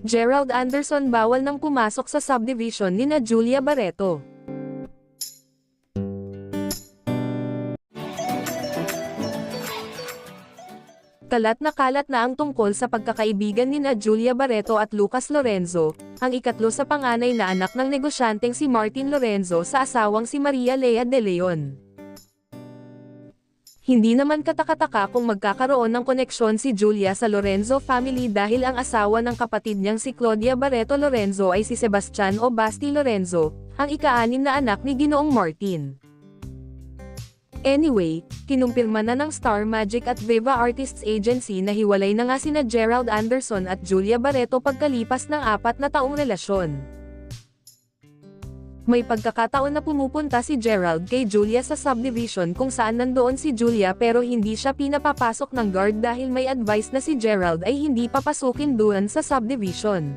Gerald Anderson bawal nang pumasok sa subdivision nina Julia Barreto. Kalat na ang tungkol sa pagkakaibigan nina Julia Barreto at Lucas Lorenzo, ang ikatlo sa panganay na anak ng negosyanteng si Martin Lorenzo sa asawang si Maria Lea de Leon. Hindi naman katakataka kung magkakaroon ng koneksyon si Julia sa Lorenzo family dahil ang asawa ng kapatid niyang si Claudia Barreto Lorenzo ay si Sebastian o Basti Lorenzo, ang ika-6 na anak ni Ginoong Martin. Anyway, kinumpirma na ng Star Magic at Viva Artists Agency na hiwalay na nga sina Gerald Anderson at Julia Barreto pagkalipas ng 4 na taong relasyon. May pagkakataon na pumupunta si Gerald kay Julia sa subdivision kung saan nandoon si Julia pero hindi siya pinapapasok ng guard dahil may advice na si Gerald ay hindi papasukin doon sa subdivision.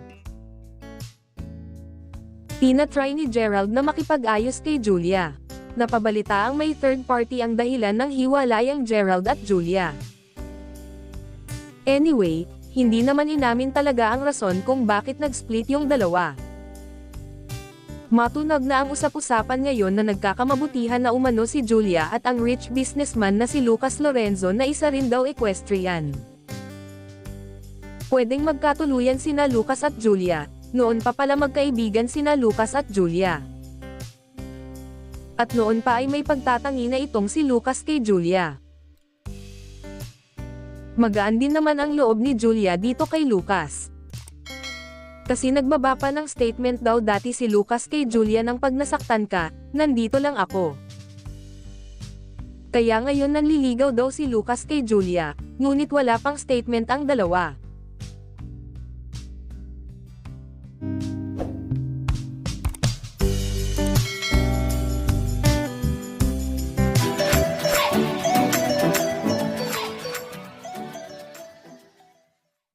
Tinatry ni Gerald na makipag-ayos kay Julia. Napabalita ang may third party ang dahilan ng hiwalayang Gerald at Julia. Anyway, hindi naman inamin talaga ang rason kung bakit nag-split yung dalawa. Matunog na ang usap-usapan ngayon na nagkakamabutihan na umano si Julia at ang rich businessman na si Lucas Lorenzo na isa rin daw equestrian. Pwedeng magkatuluyan sina Lucas at Julia, noon pa pala magkaibigan sina Lucas at Julia. At noon pa ay may pagtatangi na itong si Lucas kay Julia. Magaan din naman ang loob ni Julia dito kay Lucas. Kasi nagbaba pa ng statement daw dati si Lucas kay Julia ng pag nasaktan ka, nandito lang ako. Kaya ngayon nanliligaw daw si Lucas kay Julia, ngunit wala pang statement ang dalawa.